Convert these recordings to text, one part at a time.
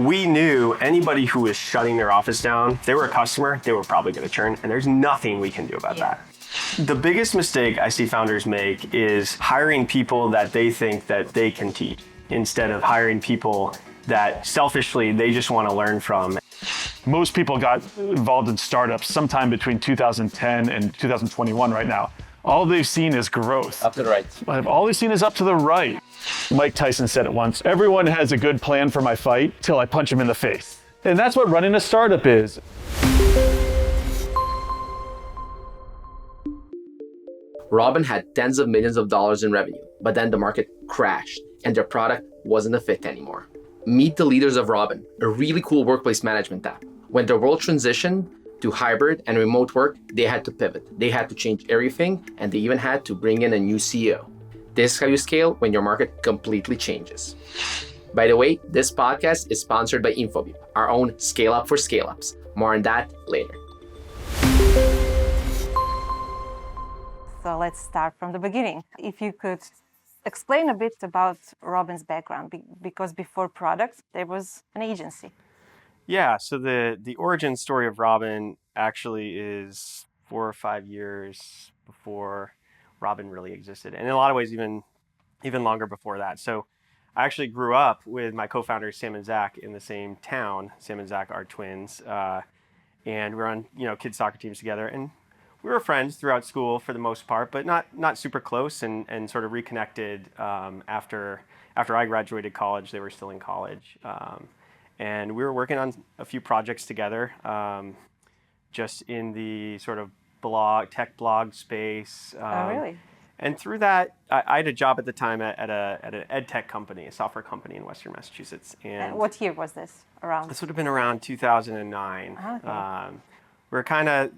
We knew anybody who was shutting their office down, if they were a customer, they were probably going to churn, and there's nothing we can do about that. The biggest mistake I see founders make is hiring people that they think that they can teach instead of hiring people that selfishly they just want to learn from. Most people got involved in startups sometime between 2010 and 2021 right now. All they've seen is growth. Up to the right. All they've seen is up to the right. Mike Tyson said it once, everyone has a good plan for my fight till I punch him in the face. And that's what running a startup is. Robin had tens of millions of dollars in revenue, but then the market crashed and their product wasn't a fit anymore. Meet the leaders of Robin, a really cool workplace management app. When the world transitioned to hybrid and remote work, they had to pivot. They had to change everything, and they even had to bring in a new CEO. This is how you scale when your market completely changes. By the way, this podcast is sponsored by Infobip, our own scale up for scale ups. More on that later. So let's start from the beginning. If you could explain a bit about Robin's background, because before products, there was an agency. Yeah, so the origin story of Robin actually is 4 or 5 years before Robin really existed, and in a lot of ways even longer before that. So I actually grew up with my co-founders Sam and Zach in the same town. Sam and Zach are twins, and we're on kids soccer teams together, and we were friends throughout school for the most part, but not super close, and sort of reconnected after I graduated college. They were still in college. And we were working on a few projects together, just in the sort of tech blog space. Oh, really? And through that, I had a job at the time at an ed tech company, a software company in Western Massachusetts. And what year was this around? This would have been around 2009. Okay. We were kind of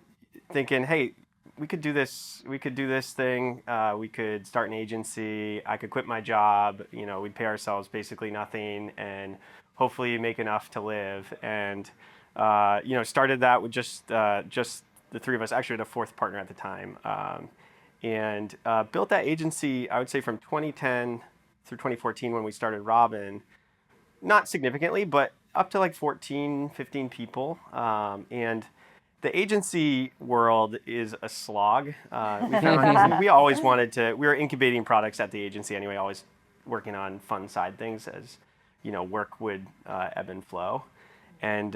thinking, hey, we could do this. We could do this thing. We could start an agency. I could quit my job. We'd pay ourselves basically nothing and hopefully make enough to live. And started that with just the three of us. Actually, had a fourth partner at the time, and built that agency. I would say from 2010 through 2014 when we started Robin, not significantly, but up to like 14, 15 people, and the agency world is a slog. We always we were incubating products at the agency anyway, always working on fun side things as, work would ebb and flow. And,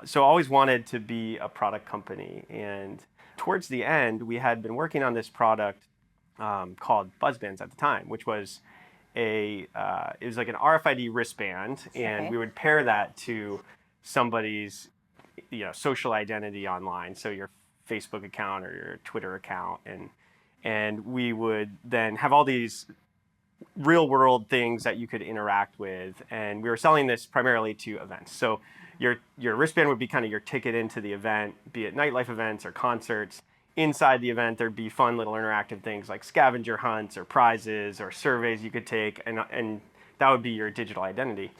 so always wanted to be a product company. And towards the end, we had been working on this product called Buzzbands at the time, which was it was like an RFID wristband. And we would pair that to somebody's social identity online, so your Facebook account or your Twitter account, and we would then have all these real world things that you could interact with, and we were selling this primarily to events. So your wristband would be kind of your ticket into the event, be it nightlife events or concerts. Inside the event, there'd be fun little interactive things like scavenger hunts or prizes or surveys you could take, and that would be your digital identity.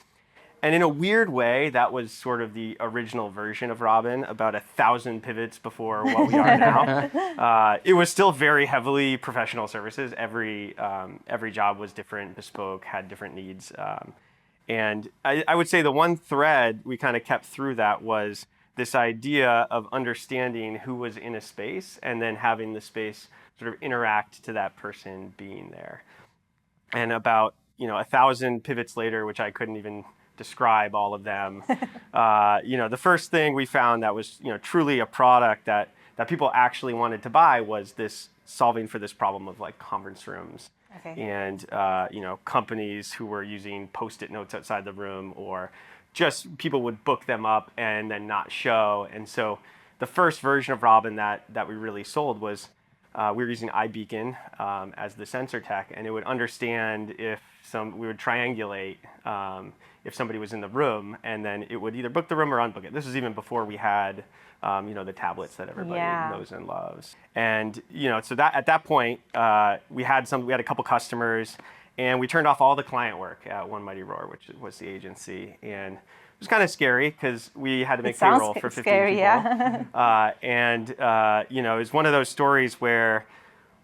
And in a weird way, that was sort of the original version of Robin, about 1,000 pivots before what we are now. It was still very heavily professional services. Every job was different, bespoke, had different needs. And I would say the one thread we kind of kept through that was this idea of understanding who was in a space and then having the space sort of interact to that person being there. And about 1,000 pivots later, which I couldn't even describe all of them. The first thing we found that was truly a product that people actually wanted to buy was this solving for this problem of like conference rooms. Okay. And companies who were using Post-it notes outside the room, or just people would book them up and then not show. And so the first version of Robin that we really sold was we were using iBeacon as the sensor tech, and it would understand we would triangulate if somebody was in the room, and then it would either book the room or unbook it. This was even before we had the tablets that everybody knows and loves. And so that at that point we had a couple customers, and we turned off all the client work at One Mighty Roar, which was the agency, and it was kind of scary because we had to make payroll for 15 scary, people. Yeah. It was one of those stories where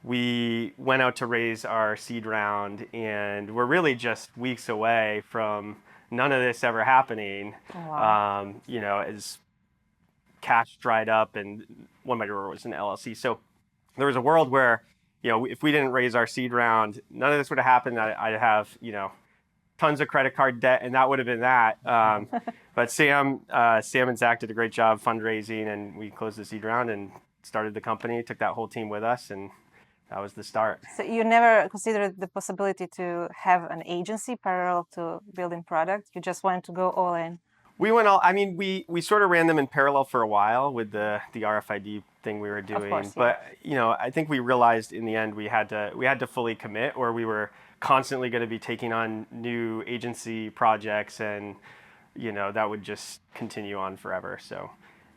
we went out to raise our seed round, and we're really just weeks away from none of this ever happening. Wow. As cash dried up, and one of my growers was an LLC. So there was a world where, if we didn't raise our seed round, none of this would have happened. I'd have, tons of credit card debt, and that would have been that. But Sam and Zach did a great job fundraising, and we closed the seed round and started the company, took that whole team with us, and that was the start. So you never considered the possibility to have an agency parallel to building product? You just wanted to go all in? We went all, we sort of ran them in parallel for a while with the RFID thing we were doing. Of course, yeah. But, I think we realized in the end we had to fully commit, or we were constantly going to be taking on new agency projects, and, that would just continue on forever. So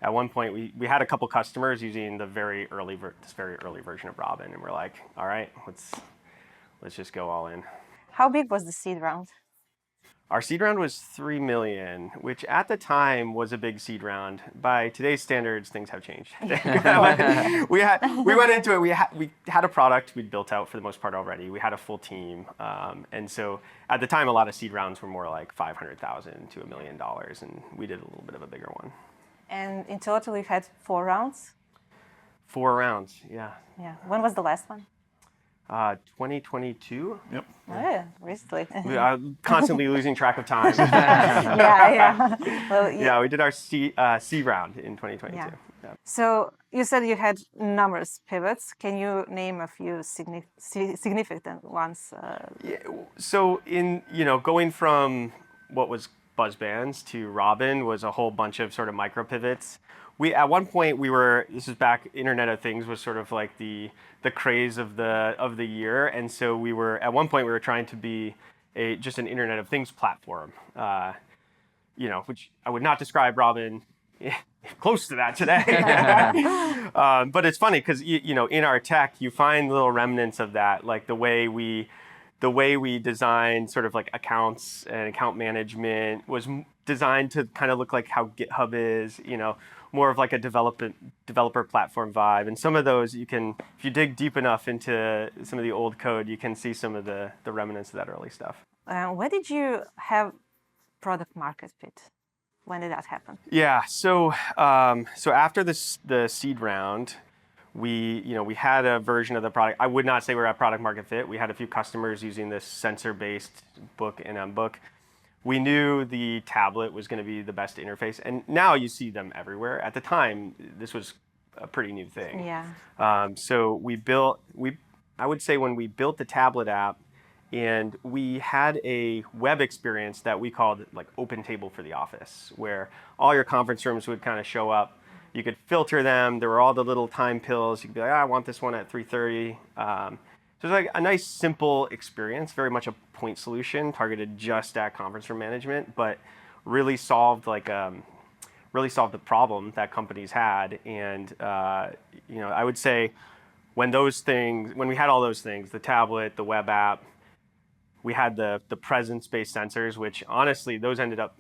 at one point we had a couple customers using this very early version of Robin, and we're like, all right, let's just go all in. How big was the seed round? Our seed round was $3 million, which at the time was a big seed round. By today's standards, things have changed. we went into it. We had a product we'd built out for the most part already. We had a full team, and so at the time, a lot of seed rounds were more like $500,000 to $1 million, and we did a little bit of a bigger one. And in total, you've had 4 rounds? 4 rounds, yeah. Yeah. When was the last one? 2022. Yep. Oh, yeah, recently. We are constantly losing track of time. Yeah. Well, Yeah, we did our C round in 2022. Yeah. Yeah. So you said you had numerous pivots. Can you name a few significant ones? Yeah, so going from what was Buzzbands to Robin was a whole bunch of sort of micro pivots. At one point this was back, Internet of Things was sort of like the craze of the year, and so at one point we were trying to be just an Internet of Things platform, which I would not describe Robin close to that today. But it's funny because in our tech you find little remnants of that, like the way we designed sort of like accounts and account management was designed to kind of look like how GitHub is, more of like a developer platform vibe. And some of those if you dig deep enough into some of the old code, you can see some of the remnants of that early stuff. When did you have product market fit? When did that happen? Yeah, so after the seed round, we had a version of the product. I would not say we're at product market fit. We had a few customers using this sensor-based book and book. We knew the tablet was going to be the best interface, and now you see them everywhere. At the time, this was a pretty new thing. Yeah. So I would say when we built the tablet app, and we had a web experience that we called like Open Table for the office, where all your conference rooms would kind of show up. You could filter them. There were all the little time pills. You could be like, I want this one at 3:30. So it's like a nice, simple experience, very much a point solution targeted just at conference room management, but really solved the problem that companies had. And I would say when we had all those things, the tablet, the web app, we had the presence-based sensors, which honestly, those ended up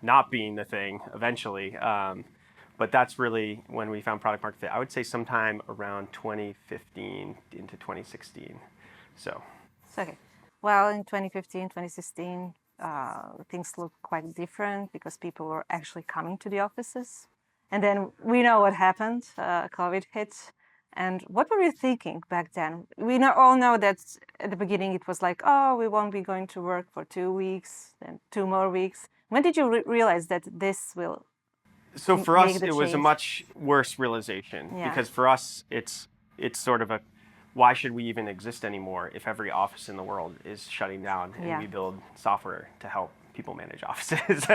not being the thing eventually. But that's really when we found product market fit. I would say sometime around 2015 into 2016. So. Okay. Well, in 2015, 2016, things looked quite different because people were actually coming to the offices. And then we know what happened. COVID hit. And what were you thinking back then? We all know that at the beginning it was like, oh, we won't be going to work for 2 weeks, then 2 more weeks. When did you realize that this will? So for us, it was a much worse realization, because for us, it's sort of why should we even exist anymore if every office in the world is shutting down and we build software to help people manage offices?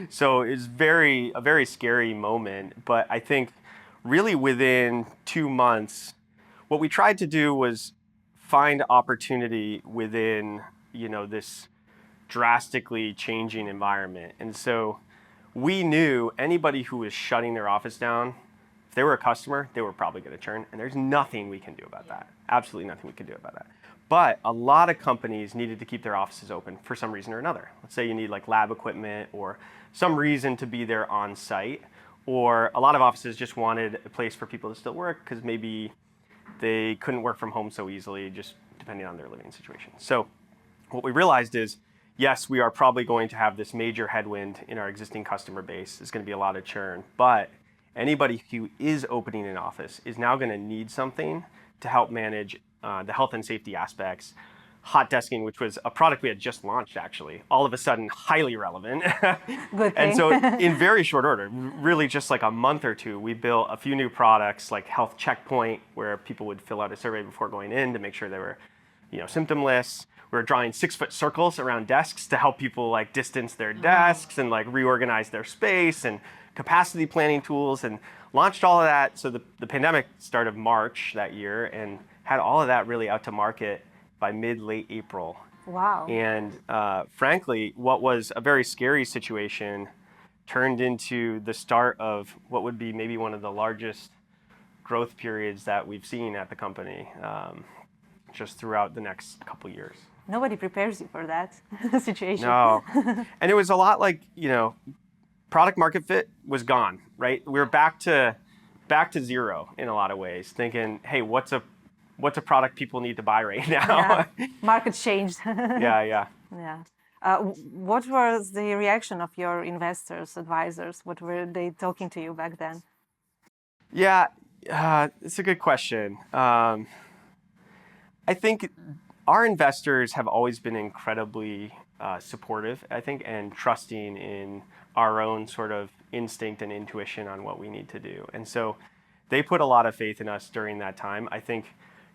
So it's a very scary moment. But I think really within 2 months, what we tried to do was find opportunity within, this drastically changing environment. And so we knew anybody who was shutting their office down, if they were a customer, they were probably going to churn, and there's nothing we can do about that. Absolutely nothing we can do about that. But a lot of companies needed to keep their offices open for some reason or another. Let's say you need like lab equipment or some reason to be there on site, or a lot of offices just wanted a place for people to still work because maybe they couldn't work from home so easily, just depending on their living situation. So what we realized is, yes, we are probably going to have this major headwind in our existing customer base. There's going to be a lot of churn, but anybody who is opening an office is now going to need something to help manage the health and safety aspects. Hot desking, which was a product we had just launched, actually, all of a sudden highly relevant. Good And thing. so in very short order, really just like a month or two, we built a few new products like Health Checkpoint, where people would fill out a survey before going in to make sure they were, symptomless. We were drawing 6-foot circles around desks to help people like distance their desks and like reorganize their space, and capacity planning tools, and launched all of that. So the pandemic started March that year and had all of that really out to market by late April. Wow. And frankly, what was a very scary situation turned into the start of what would be maybe one of the largest growth periods that we've seen at the company just throughout the next couple years. Nobody prepares you for that situation. No. And it was a lot like, product market fit was gone, right? We were back to zero in a lot of ways, thinking, hey, what's a product people need to buy right now? Yeah. Market changed. Yeah. Yeah. What was the reaction of your investors, advisors? What were they talking to you back then? Yeah, it's a good question. I think our investors have always been incredibly supportive, I think, and trusting in our own sort of instinct and intuition on what we need to do. And so they put a lot of faith in us during that time. I think,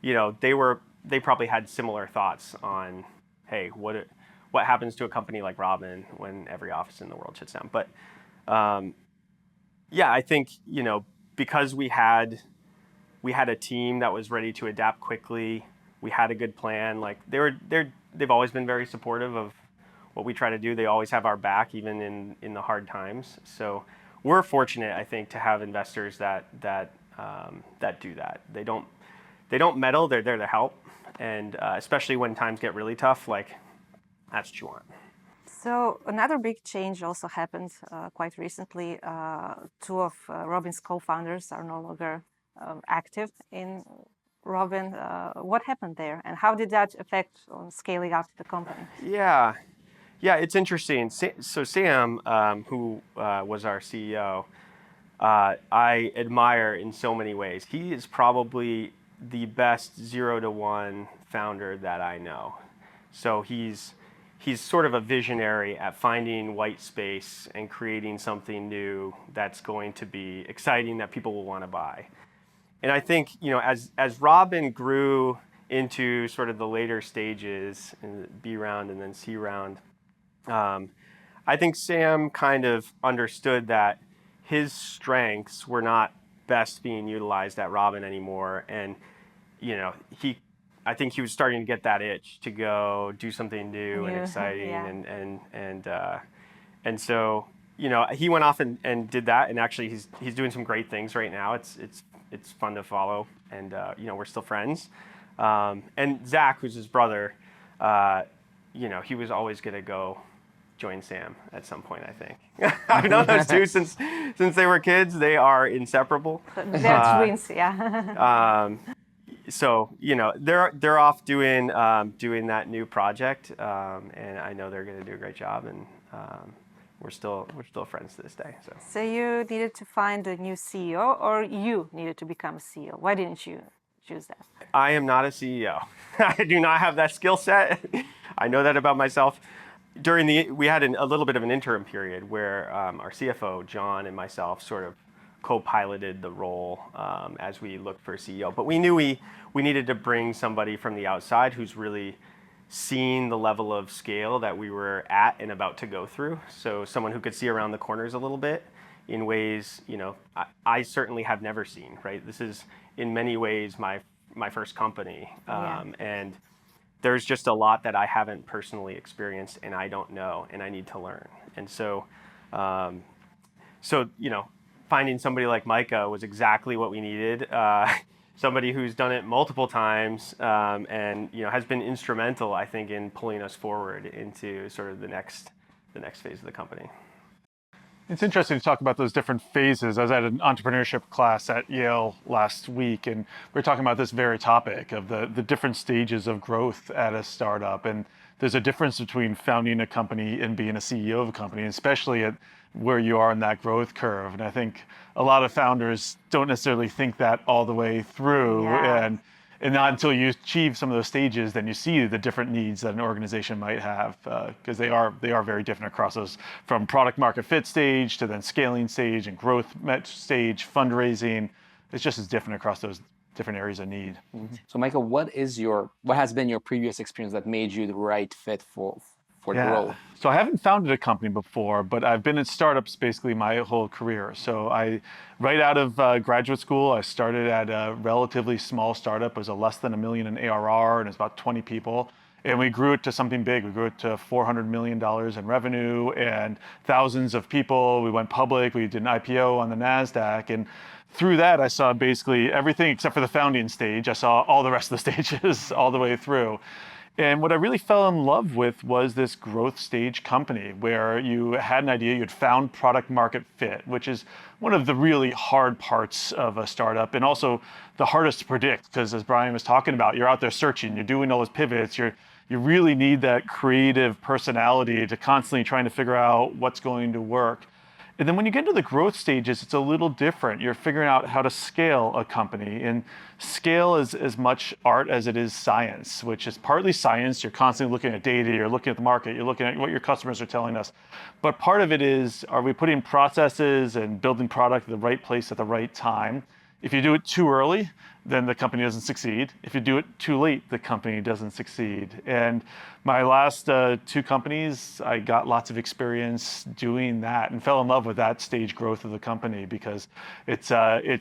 they probably had similar thoughts on, hey, what happens to a company like Robin when every office in the world shuts down? But I think, because we had a team that was ready to adapt quickly, we had a good plan. Like they've always been very supportive of what we try to do. They always have our back, even in the hard times. So we're fortunate, I think, to have investors that do that. They don't meddle. They're there to help, and especially when times get really tough, like that's what you want. So another big change also happened quite recently. Two of Robin's co-founders are no longer active in Robin. What happened there, and how did that affect on scaling up the company? Yeah, it's interesting. So Sam, who was our CEO, I admire in so many ways. He is probably the best 0 to 1 founder that I know. So he's sort of a visionary at finding white space and creating something new that's going to be exciting, that people will want to buy. And I think, as Robin grew into sort of the later stages, in B round and then C round, I think Sam kind of understood that his strengths were not best being utilized at Robin anymore. And, I think he was starting to get that itch to go do something new and exciting. Yeah. And so, he went off and did that. And actually he's doing some great things right now. It's fun to follow, and we're still friends. And Zach, who's his brother, he was always gonna go join Sam at some point, I think. I've known those two since they were kids. They are inseparable. They're twins, yeah. So they're off doing that new project, and I know they're gonna do a great job, and we're still friends to this day. So you needed to find a new CEO, or you needed to become a CEO? Why didn't you choose that? I am not a CEO. I do not have that skill set. I know that about myself. We had a little bit of an interim period where our CFO, John, and myself sort of co-piloted the role as we looked for a CEO. But we knew we needed to bring somebody from the outside who's really seen the level of scale that we were at and about to go through. So someone who could see around the corners a little bit in ways, I certainly have never seen, right? This is in many ways my first company. And there's just a lot that I haven't personally experienced, and I don't know, and I need to learn. And so, finding somebody like Micah was exactly what we needed. Somebody who's done it multiple times, and has been instrumental, I think, in pulling us forward into sort of the next phase of the company. It's interesting to talk about those different phases. I was at an entrepreneurship class at Yale last week, and we were talking about this very topic of the different stages of growth at a startup. And there's a difference between founding a company and being a CEO of a company, especially at where you are in that growth curve. And I think a lot of founders don't necessarily think that all the way through. Yeah. And not until you achieve some of those stages, then you see the different needs that an organization might have, because they are very different across those, from product market fit stage to then scaling stage and growth stage, fundraising. It's just as different across those different areas of need. So Micah, what has been your previous experience that made you the right fit for the role? So I haven't founded a company before, but I've been in startups basically my whole career. So right out of graduate school, I started at a relatively small startup. It was less than $1 million in ARR, and it's about 20 people. And we grew it to something big. We grew it to $400 million in revenue and thousands of people. We went public. We did an IPO on the NASDAQ. And through that, I saw basically everything except for the founding stage. I saw all the rest of the stages all the way through. And what I really fell in love with was this growth stage company where you had an idea, you'd found product market fit, which is one of the really hard parts of a startup, and also the hardest to predict, because as Brian was talking about, you're out there searching, you're doing all those pivots, you really need that creative personality to constantly trying to figure out what's going to work. And then when you get into the growth stages, it's a little different. You're figuring out how to scale a company. And scale is as much art as it is science, which is partly science. You're constantly looking at data, you're looking at the market, you're looking at what your customers are telling us. But part of it is, are we putting processes and building product at the right place at the right time? If you do it too early, then the company doesn't succeed. If you do it too late, the company doesn't succeed. And my last 2 companies, I got lots of experience doing that and fell in love with that stage growth of the company, because it's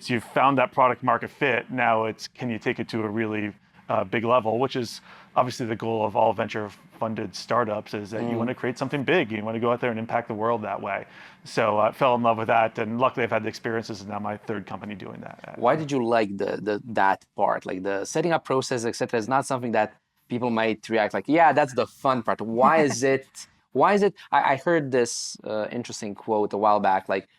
you've found that product market fit. Now it's, can you take it to a really big level, which is obviously the goal of all venture funded startups, is that you want to create something big. You want to go out there and impact the world that way. So I fell in love with that, and luckily I've had the experiences, and now my 3rd company doing that. Why did you like that part? Like the setting up process, etc., is not something that people might react like, yeah, that's the fun part. Why is it? I heard this interesting quote a while back, like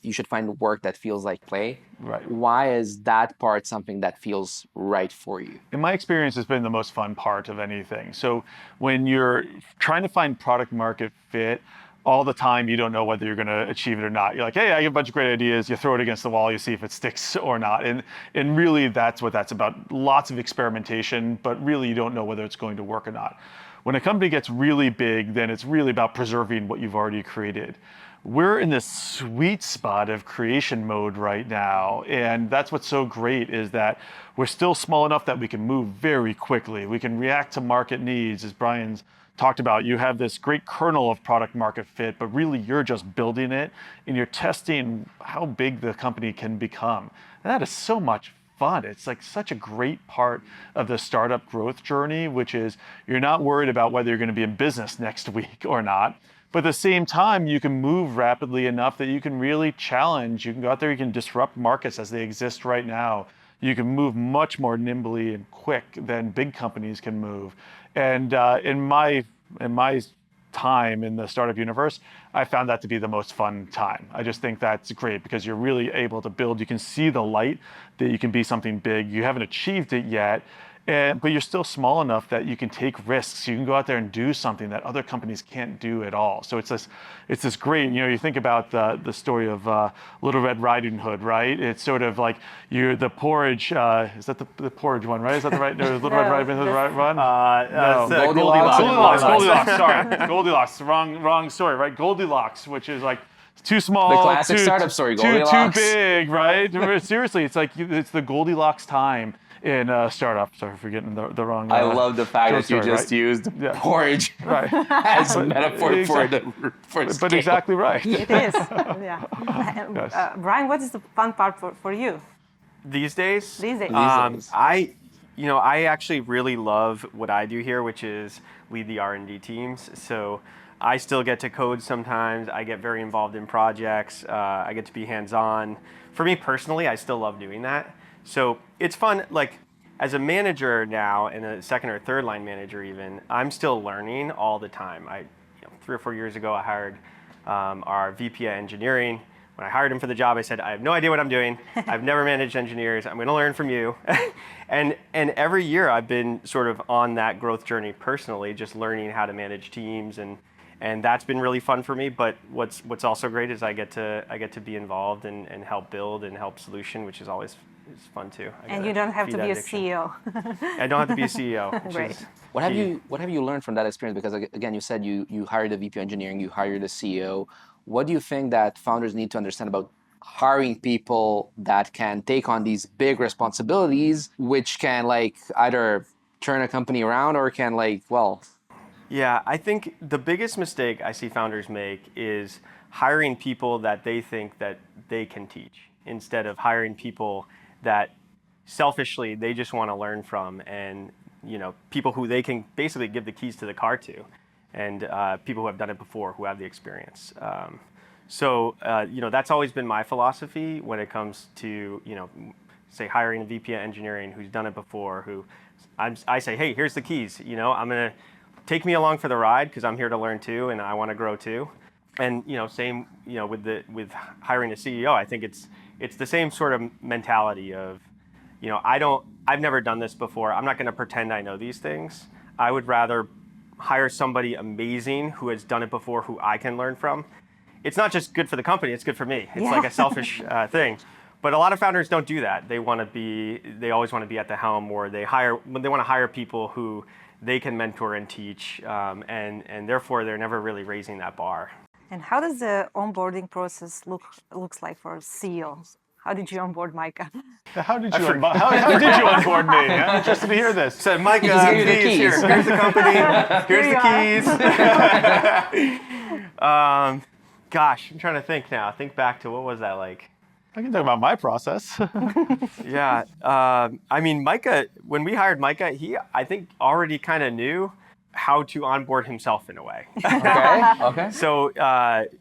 you should find work that feels like play. Right. Why is that part something that feels right for you? In my experience, it's been the most fun part of anything. So when you're trying to find product market fit, all the time you don't know whether you're going to achieve it or not. You're like, hey, I have a bunch of great ideas. You throw it against the wall, you see if it sticks or not. And really that's what that's about. Lots of experimentation, but really you don't know whether it's going to work or not. When a company gets really big, then it's really about preserving what you've already created. We're in this sweet spot of creation mode right now. And that's what's so great, is that we're still small enough that we can move very quickly. We can react to market needs. As Brian's talked about, you have this great kernel of product market fit, but really you're just building it and you're testing how big the company can become. And that is so much fun. It's like such a great part of the startup growth journey, which is you're not worried about whether you're going to be in business next week or not. But at the same time, you can move rapidly enough that you can really challenge. You can go out there, you can disrupt markets as they exist right now. You can move much more nimbly and quick than big companies can move. And in my time in the startup universe, I found that to be the most fun time. I just think that's great, because you're really able to build. You can see the light that you can be something big. You haven't achieved it yet, but you're still small enough that you can take risks. You can go out there and do something that other companies can't do at all. So it's this great, you think about the story of Little Red Riding Hood, right? It's sort of like the porridge, is that the porridge one, right? Is that the right, no, Little Red Riding Hood, the right one? No, Goldilocks. Goldilocks, sorry. Goldilocks, wrong story, right? Goldilocks, which is like too small, the classic startup story, Goldilocks. Too big, right? Seriously, it's like it's the Goldilocks time in startup. Sorry for getting the wrong. I love the fact that you just used porridge as a metaphor for scale. But exactly right. It is. Yeah. Yes. Brian, what is the fun part for you These days? these days? I actually really love what I do here, which is lead the R&D teams. So I still get to code sometimes. I get very involved in projects. I get to be hands-on. For me personally, I still love doing that. So it's fun, like as a manager now, and a 2nd or 3rd line manager even, I'm still learning all the time. 3 or 4 years ago, I hired our VP of engineering, When I hired him for the job, I said, I have no idea what I'm doing. I've never managed engineers. I'm going to learn from you. and every year I've been sort of on that growth journey personally, just learning how to manage teams, and that's been really fun for me. But what's also great is I get to be involved and help build and help solution, which is always fun too. And you don't have to be a CEO. I don't have to be a CEO. Great. What have you learned from that experience? Because again, you said you hired a VP engineering, you hired a CEO. What do you think that founders need to understand about hiring people that can take on these big responsibilities, which can like either turn a company around or can like, well... Yeah, I think the biggest mistake I see founders make is hiring people that they think that they can teach instead of hiring people that selfishly they just want to learn from, and people who they can basically give the keys to the car to, and people who have done it before, who have the experience. So that's always been my philosophy when it comes to say hiring a VP of engineering who's done it before. Who I say, hey, here's the keys. I'm gonna take me along for the ride because I'm here to learn too, and I want to grow too. And same with hiring a CEO. I think it's the same sort of mentality of I've never done this before. I'm not going to pretend I know these things. I would rather hire somebody amazing who has done it before, who I can learn from. It's not just good for the company, it's good for me. It's like a selfish thing. But a lot of founders don't do that. They always want to be at the helm, or they want to hire people who they can mentor and teach, and therefore they're never really raising that bar. And how does the onboarding process looks like for CEOs? How did you onboard Micah? How did you onboard me? I'm interested to hear this. Said, Micah, keys. Here's the company. Here's the keys. Gosh, I'm trying to think now. Think back to what was that like? I can talk about my process. Yeah. I mean, Micah, when we hired Micah, he, I think, already kind of knew how to onboard himself in a way. Okay. So,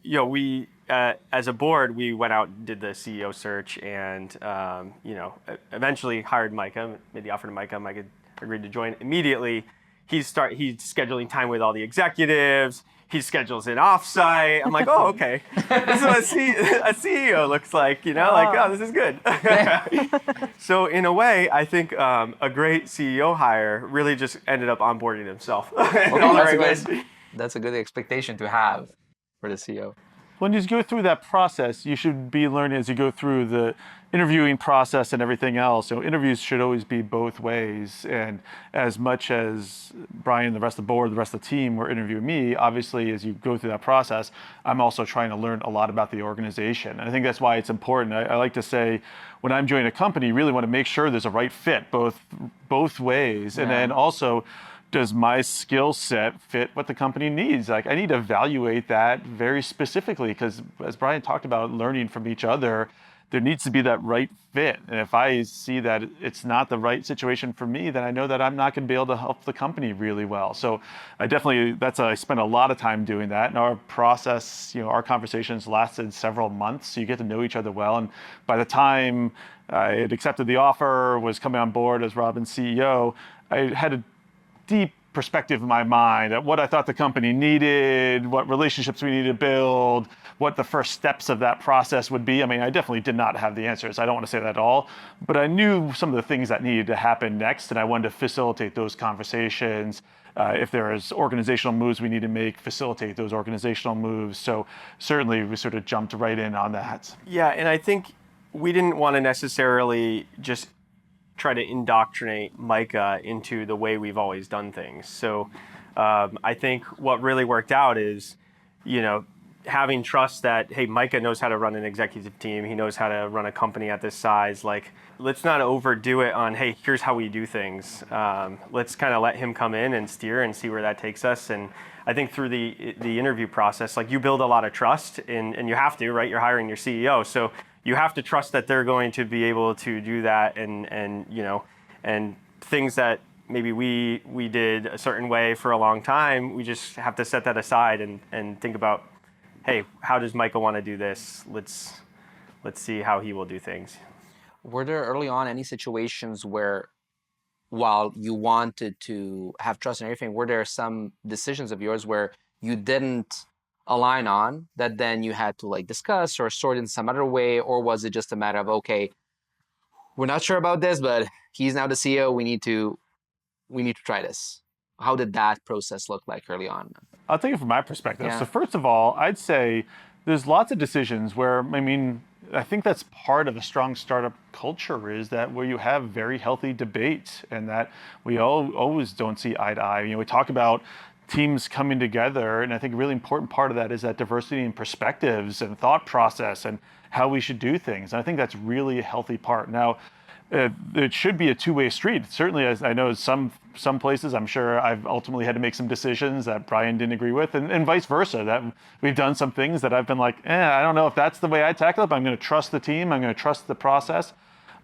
we, as a board, we went out and did the CEO search, and, eventually hired Micah, made the offer to Micah. Micah agreed to join immediately. He's scheduling time with all the executives. He schedules an offsite. I'm like, oh, okay. This is what a CEO looks like, oh, this is good. So in a way, I think a great CEO hire really just ended up onboarding himself. That's a good expectation to have for the CEO. When you go through that process, you should be learning as you go through the interviewing process and everything else. Interviews should always be both ways. And as much as Brian, the rest of the board, the rest of the team were interviewing me, obviously, as you go through that process, I'm also trying to learn a lot about the organization. And I think that's why it's important. I like to say, when I'm joining a company, you really want to make sure there's a right fit both ways. And then also, does my skill set fit what the company needs? Like, I need to evaluate that very specifically, because as Brian talked about learning from each other, there needs to be that right fit. And if I see that it's not the right situation for me, then I know that I'm not going to be able to help the company really well. So I spent a lot of time doing that. And our process, our conversations lasted several months. So you get to know each other well. And by the time I had accepted the offer, was coming on board as Robin's CEO, I had a deep perspective in my mind at what I thought the company needed, what relationships we needed to build, what the first steps of that process would be. I mean, I definitely did not have the answers. I don't want to say that at all, but I knew some of the things that needed to happen next, and I wanted to facilitate those conversations. If there is organizational moves we need to make, facilitate those organizational moves. So certainly we sort of jumped right in on that. Yeah, and I think we didn't want to necessarily just try to indoctrinate Micah into the way we've always done things. So I think what really worked out is, having trust that, hey, Micah knows how to run an executive team. He knows how to run a company at this size. Like, let's not overdo it on, hey, here's how we do things. Let's kind of let him come in and steer and see where that takes us. And I think through the interview process, like, you build a lot of trust, and you have to, right? You're hiring your CEO. So you have to trust that they're going to be able to do that, and things that maybe we did a certain way for a long time, we just have to set that aside and think about, hey, how does Micah want to do this? Let's see how he will do things. Were there early on any situations where, while you wanted to have trust in everything, were there some decisions of yours where you didn't align on that then you had to like discuss or sort in some other way? Or was it just a matter of, okay, we're not sure about this, but he's now the CEO. We need to try this. How did that process look like early on? I'll take it from my perspective. Yeah. So first of all, I'd say there's lots of decisions where, I mean, I think that's part of a strong startup culture is that where you have very healthy debates and that we always don't see eye to eye. You know, we talk about teams coming together, and I think a really important part of that is that diversity in perspectives and thought process and how we should do things. And I think that's really a healthy part. Now, it should be a two-way street. Certainly, as I know some places, I'm sure I've ultimately had to make some decisions that Brian didn't agree with, and vice versa. That we've done some things that I've been like, I don't know if that's the way I tackle it, but I'm going to trust the team. I'm going to trust the process.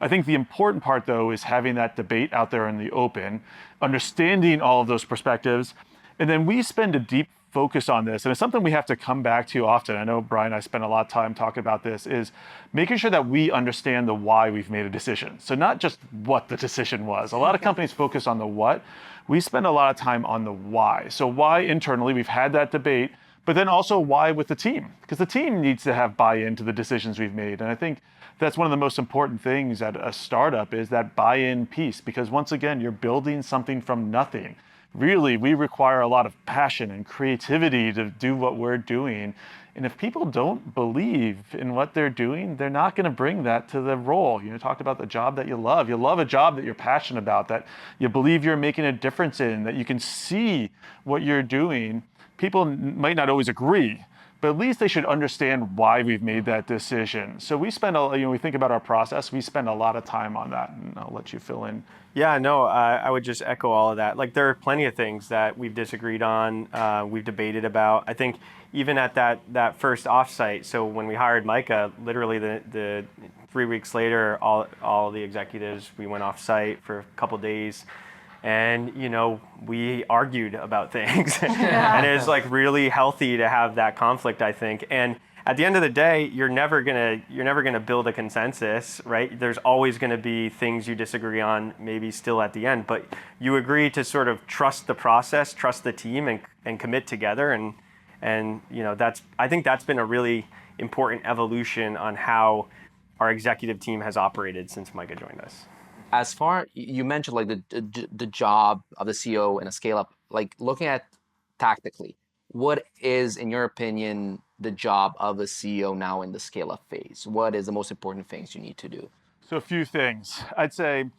I think the important part, though, is having that debate out there in the open, understanding all of those perspectives, and then we spend a deep focus on this, and it's something we have to come back to often. I know Brian and I spend a lot of time talking about this, is making sure that we understand the why we've made a decision. So not just what the decision was. A lot of companies focus on the what. We spend a lot of time on the why. So why internally, we've had that debate, but then also why with the team, because the team needs to have buy-in to the decisions we've made. And I think that's one of the most important things at a startup is that buy-in piece, because once again, you're building something from nothing. Really, we require a lot of passion and creativity to do what we're doing. And if people don't believe in what they're doing, they're not going to bring that to the role. You know, talked about the job that you love. You love a job that you're passionate about, that you believe you're making a difference in, that you can see what you're doing. People might not always agree, but at least they should understand why we've made that decision. So we spend, we think about our process, we spend a lot of time on that, and I'll let you fill in. Yeah, no, I would just echo all of that. Like, there are plenty of things that we've disagreed on, we've debated about. I think even at that first offsite, so when we hired Micah, literally the 3 weeks later, all the executives, we went off site for a couple days, and we argued about things. And it was like really healthy to have that conflict, I think. And at the end of the day, you're never gonna build a consensus, right? There's always gonna be things you disagree on, maybe still at the end, but you agree to sort of trust the process, trust the team, and commit together. And I think that's been a really important evolution on how our executive team has operated since Micah joined us. As far, you mentioned like the job of the CEO in a scale up, like looking at tactically, what is, in your opinion, the job of a CEO now in the scale up phase? What is the most important things you need to do? So a few things. I'd say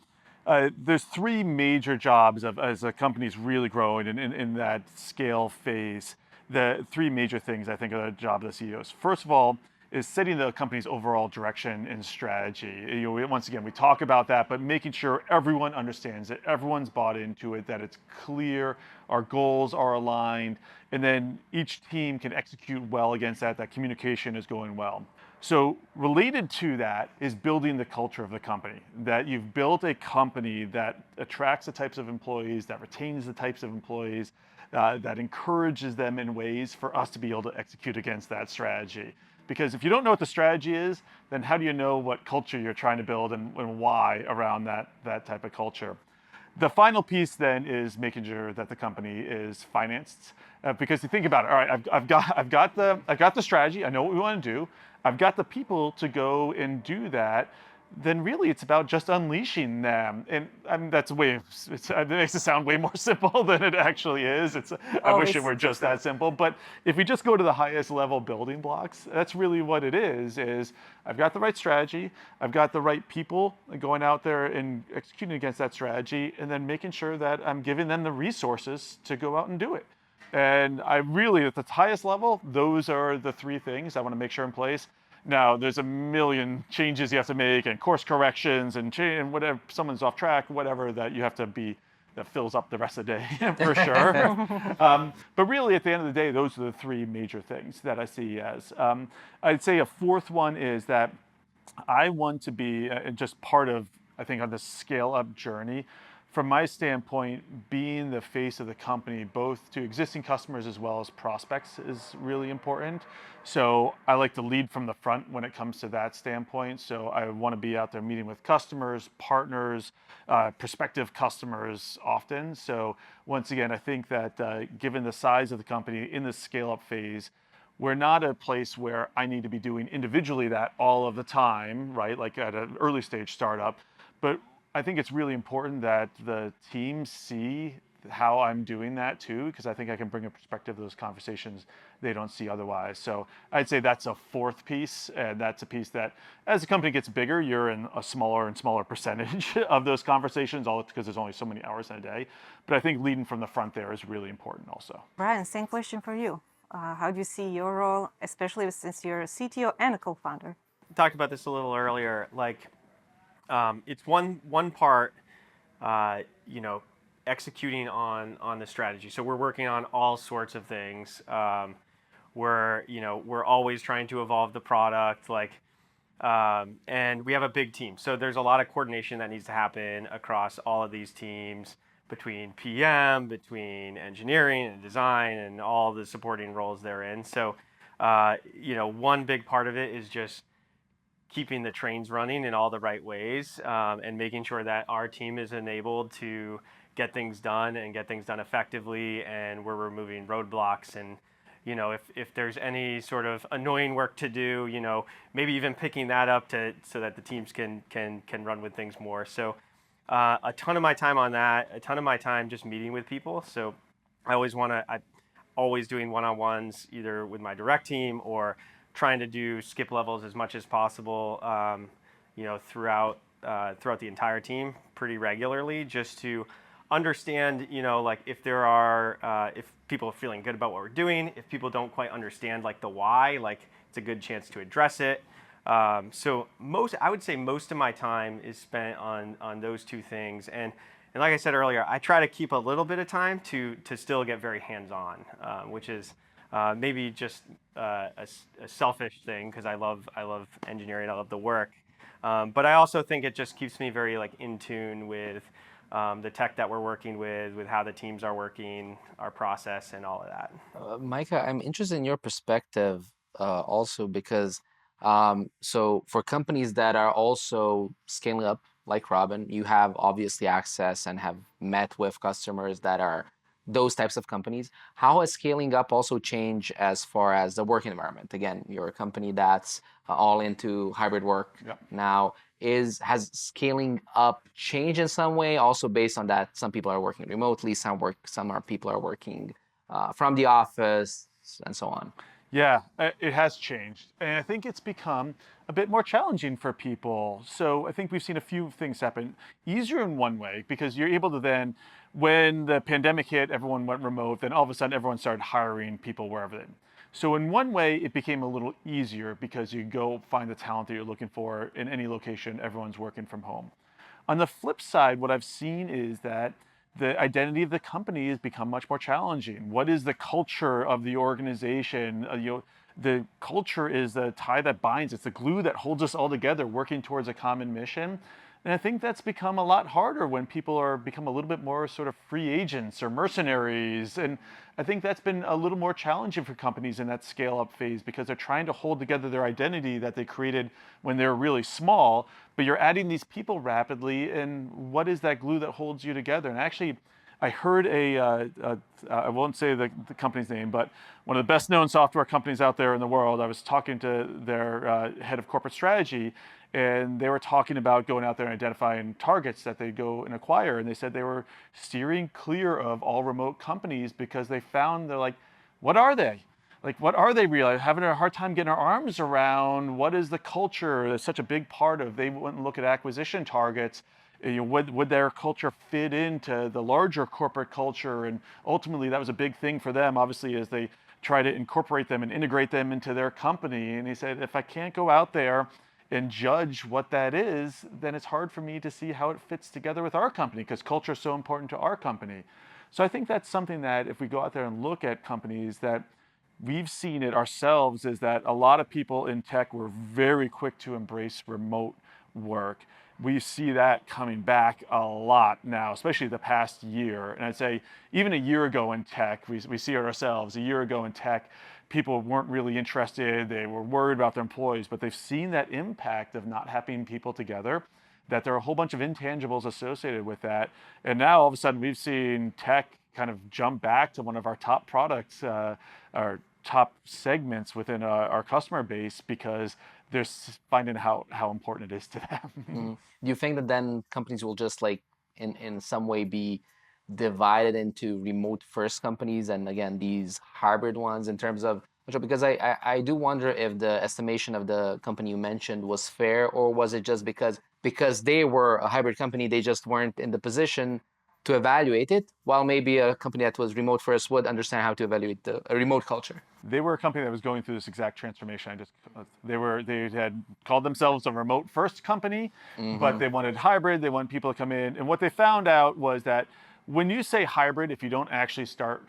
there's three major jobs as a company's really growing in that scale phase. The three major things I think are the job of the CEOs. First of all, is setting the company's overall direction and strategy. Once again, we talk about that, but making sure everyone understands it, everyone's bought into it, that it's clear, our goals are aligned, and then each team can execute well against that communication is going well. So related to that is building the culture of the company, that you've built a company that attracts the types of employees, that retains the types of employees, that encourages them in ways for us to be able to execute against that strategy. Because if you don't know what the strategy is, then how do you know what culture you're trying to build and why around that type of culture? The final piece then is making sure that the company is financed. Because you think about it, all right, I've got the strategy. I know what we want to do. I've got the people to go and do that. Then really it's about just unleashing them. And I mean, it makes it sound way more simple than it actually is. I wish it were just that simple. But if we just go to the highest level building blocks, that's really what it is I've got the right strategy, I've got the right people going out there and executing against that strategy, and then making sure that I'm giving them the resources to go out and do it. And I really, at the highest level, those are the three things I want to make sure in place. Now, there's a million changes you have to make and course corrections and whatever, someone's off track, whatever that you have to be, that fills up the rest of the day for sure. But really, at the end of the day, those are the three major things that I see as. I'd say a fourth one is that I want to be just part of, I think, on the scale up journey. From my standpoint, being the face of the company, both to existing customers as well as prospects, is really important. So I like to lead from the front when it comes to that standpoint. So I want to be out there meeting with customers, partners, prospective customers often. So once again, I think that given the size of the company in the scale up phase, we're not a place where I need to be doing individually that all of the time, right? Like at an early stage startup. But I think it's really important that the team see how I'm doing that too, because I think I can bring a perspective to those conversations they don't see otherwise. So I'd say that's a fourth piece, and that's a piece that as the company gets bigger, you're in a smaller and smaller percentage of those conversations, all because there's only so many hours in a day. But I think leading from the front there is really important also. Brian, same question for you. How do you see your role, especially since you're a CTO and a co-founder? Talked about this a little earlier. Like, it's one part, you know, executing on the strategy. So we're working on all sorts of things. We're always trying to evolve the product, like, and we have a big team. So there's a lot of coordination that needs to happen across all of these teams, between PM, between engineering and design, and all the supporting roles therein. So, one big part of it is just keeping the trains running in all the right ways, and making sure that our team is enabled to get things done and get things done effectively, and we're removing roadblocks. And if there's any sort of annoying work to do, maybe even picking that up so that the teams can run with things more. So a ton of my time on that, a ton of my time just meeting with people. So I'm always doing one-on-ones either with my direct team or trying to do skip levels as much as possible, throughout the entire team pretty regularly, just to understand, like if people are feeling good about what we're doing, if people don't quite understand like the why, like it's a good chance to address it. So I would say most of my time is spent on those two things. And like I said earlier, I try to keep a little bit of time to still get very hands-on, which is maybe just a selfish thing because I love engineering, I love the work. But I also think it just keeps me very like in tune with the tech that we're working with how the teams are working, our process, and all of that. Micah, I'm interested in your perspective also because so for companies that are also scaling up like Robin, you have obviously access and have met with customers that are those types of companies. How has scaling up also changed as far as the work environment? Again, you're a company that's all into hybrid work now. Has scaling up changed in some way? Also based on that, some people are working remotely, people are working from the office, and so on. Yeah, it has changed. And I think it's become a bit more challenging for people. So I think we've seen a few things happen. Easier in one way, because you're able to then, when the pandemic hit, everyone went remote, then all of a sudden everyone started hiring people wherever they. So in one way, it became a little easier because you go find the talent that you're looking for in any location, everyone's working from home. On the flip side, what I've seen is that the identity of the company has become much more challenging. What is the culture of the organization? The culture is the tie that binds. It's the glue that holds us all together, working towards a common mission. And I think that's become a lot harder when people become a little bit more sort of free agents or mercenaries. And I think that's been a little more challenging for companies in that scale up phase because they're trying to hold together their identity that they created when they were really small, but you're adding these people rapidly. And what is that glue that holds you together? And actually, I heard I won't say the company's name, but one of the best known software companies out there in the world, I was talking to their head of corporate strategy, and they were talking about going out there and identifying targets that they go and acquire. And they said they were steering clear of all remote companies because they found they're like, what are they? Like, what are they really? Having a hard time getting our arms around what is the culture that's such a big part of. They went and look at acquisition targets. Would their culture fit into the larger corporate culture? And ultimately, that was a big thing for them, obviously, as they try to incorporate them and integrate them into their company. And he said, if I can't go out there and judge what that is, then it's hard for me to see how it fits together with our company because culture is so important to our company. So I think that's something that if we go out there and look at companies that we've seen it ourselves is that a lot of people in tech were very quick to embrace remote work. We see that coming back a lot now, especially the past year. And I'd say even a year ago in tech, we see it ourselves. A year ago in tech, people weren't really interested. They were worried about their employees, but they've seen that impact of not having people together, that there are a whole bunch of intangibles associated with that. And now all of a sudden we've seen tech kind of jump back to one of our top products, our top segments within our customer base because they're finding how important it is to them. Do you think that then companies will just like in some way be divided into remote first companies and again these hybrid ones in terms of because I do wonder if the estimation of the company you mentioned was fair, or was it just because they were a hybrid company, they just weren't in the position to evaluate it, while maybe a company that was remote first would understand how to evaluate a remote culture. They were a company that was going through this exact transformation. They had called themselves a remote first company, but they wanted hybrid. They wanted people to come in, and what they found out was that when you say hybrid, if you don't actually start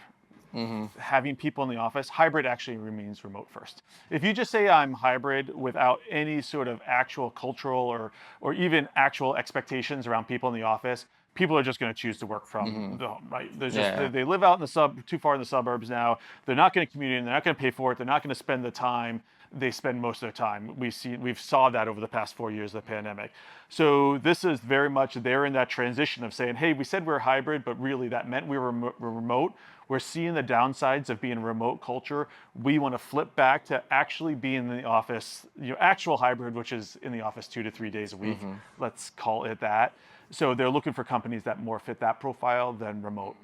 having people in the office, hybrid actually remains remote first. If you just say I'm hybrid without any sort of actual cultural or even actual expectations around people in the office, people are just going to choose to work from the home, right? They live out in too far in the suburbs now. They're not going to commute in. They're not going to pay for it. They're not going to spend the time they spend most of their time. We've saw that over the past 4 years of the pandemic. So this is very much they're in that transition of saying, hey, we said we're hybrid, but really that meant we were remote. We're seeing the downsides of being a remote culture. We want to flip back to actually being in the office, actual hybrid, which is in the office 2 to 3 days a week. Let's call it that. So they're looking for companies that more fit that profile than remote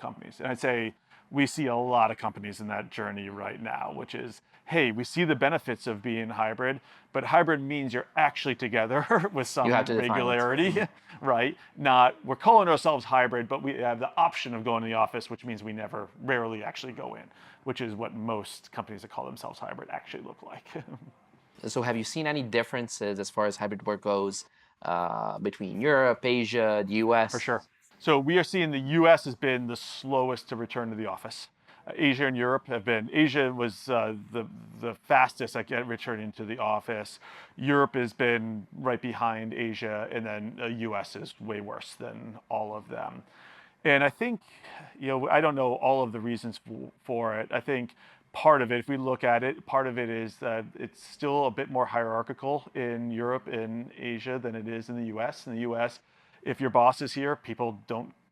companies. And I'd say we see a lot of companies in that journey right now, which is, hey, we see the benefits of being hybrid, but hybrid means you're actually together with some regularity, right? Not, we're calling ourselves hybrid, but we have the option of going to the office, which means we rarely actually go in, which is what most companies that call themselves hybrid actually look like. So have you seen any differences as far as hybrid work goes between Europe, Asia, the US? For sure. So we are seeing the US has been the slowest to return to the office. Asia and Europe have been. Asia was the fastest at returning to the office. Europe has been right behind Asia, and then the US is way worse than all of them. And I think, I don't know all of the reasons for it. I think part of it, if we look at it, part of it is that it's still a bit more hierarchical in Europe and Asia than it is in the US. In the US, if your boss is here,